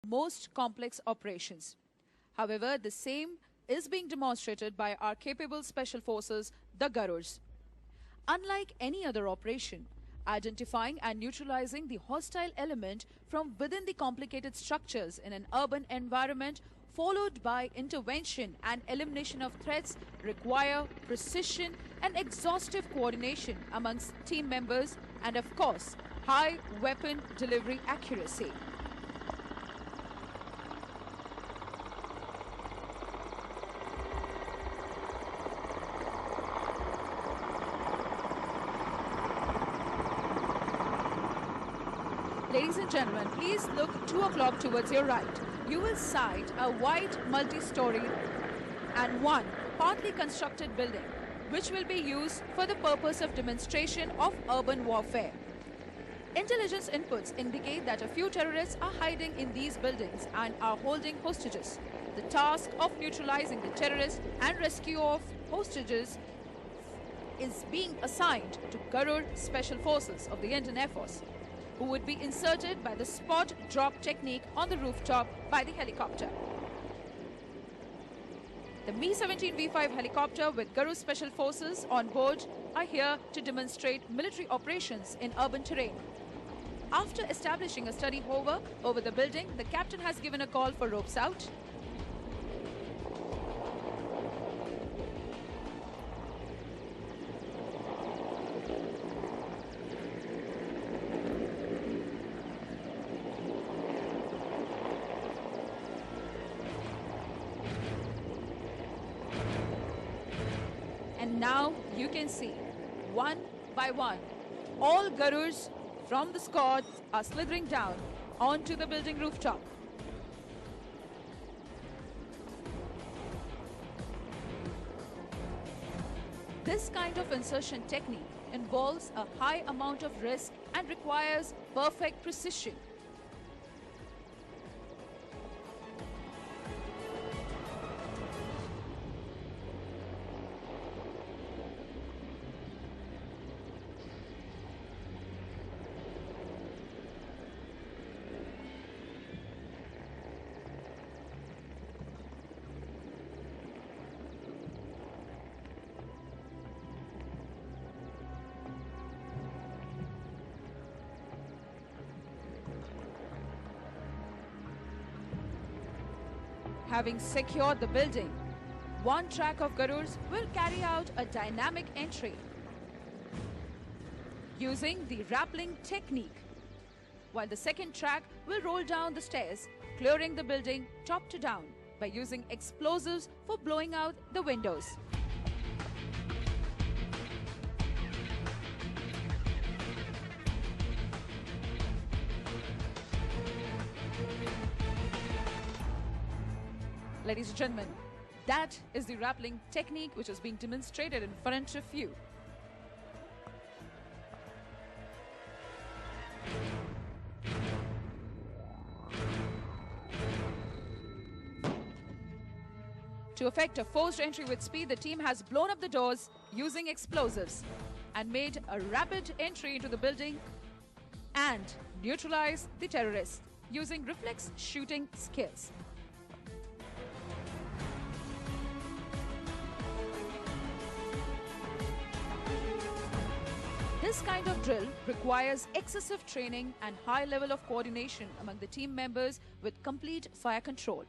most complex operations. However, the same is being demonstrated by our capable special forces, the Garuds. Unlike any other operation, identifying and neutralizing the hostile element from within the complicated structures in an urban environment followed by intervention and elimination of threats require precision and exhaustive coordination amongst team members and, of course, high weapon delivery accuracy. Ladies and gentlemen, please look 2 o'clock towards your right. You will sight a white multi-story and one partly constructed building, which will be used for the purpose of demonstration of urban warfare. Intelligence inputs indicate that a few terrorists are hiding in these buildings and are holding hostages. The task of neutralizing the terrorists and rescue of hostages is being assigned to Garud Special Forces of the Indian Air Force, who would be inserted by the spot drop technique on the rooftop by the helicopter. The Mi-17V5 helicopter with Garud Special Forces on board are here to demonstrate military operations in urban terrain. After establishing a steady hover over the building, the captain has given a call for ropes out. And now you can see, one by one, all Garuds from the squad are slithering down onto the building rooftop. This kind of insertion technique involves a high amount of risk and requires perfect precision. Having secured the building, one track of Garuds will carry out a dynamic entry using the rappelling technique, while the second track will roll down the stairs, clearing the building top to down by using explosives for blowing out the windows. Ladies and gentlemen, that is the rappelling technique which is being demonstrated in front of you. To effect a forced entry with speed, the team has blown up the doors using explosives and made a rapid entry into the building and neutralized the terrorists using reflex shooting skills. This kind of drill requires excessive training and high level of coordination among the team members with complete fire control.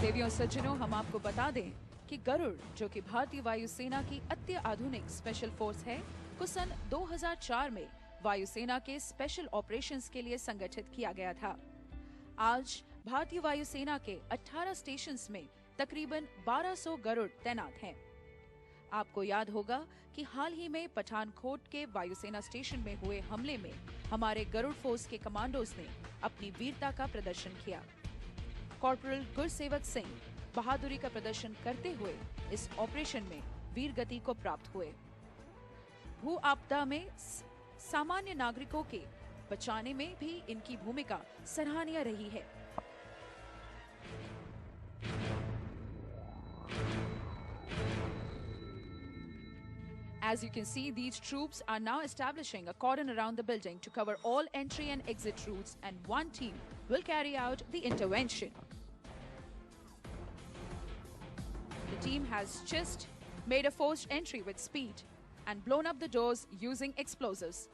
देवियों सज्जनों, हम आपको बता दें कि गरुड़, जो कि भारतीय वायुसेना की अति आधुनिक स्पेशल फोर्स है, को सन 2004 में वायुसेना के स्पेशल ऑपरेशंस के लिए संगठित किया गया था। आज भारतीय वायुसेना के 18 स्टेशंस में तकरीबन 1200 गरुड़ तैनात हैं। आपको याद होगा कि हाल ही में पठानकोट के वायुसेना स्टेशन में हुए हमले में हमारे गरुड़ फोर्स के कमांडोज ने अपनी वीरता का प्रदर्शन किया। कॉर्पोरल गुरसेवक सिंह बहादुरी का प्रदर्शन करते हुए इस ऑपरेशन में वीर गति को प्राप्त हुए। भू आपदा में सामान्य नागरिकों के बचाने में भी इनकी भूमिका सराहनीय रही है। As you can see, these troops are now establishing a cordon around the building to cover all entry and exit routes, and one team will carry out the intervention. The team has just made a forced entry with speed and blown up the doors using explosives.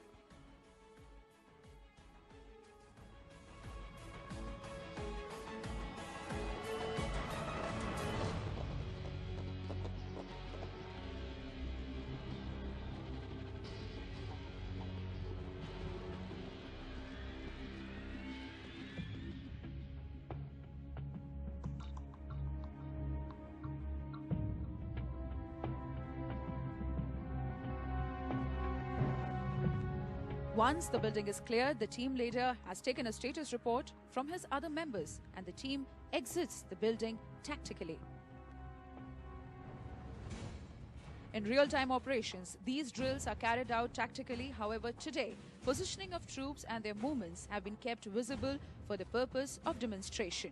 Once the building is cleared, the team leader has taken a status report from his other members and the team exits the building tactically. In real-time operations, these drills are carried out tactically. However, today, positioning of troops and their movements have been kept visible for the purpose of demonstration.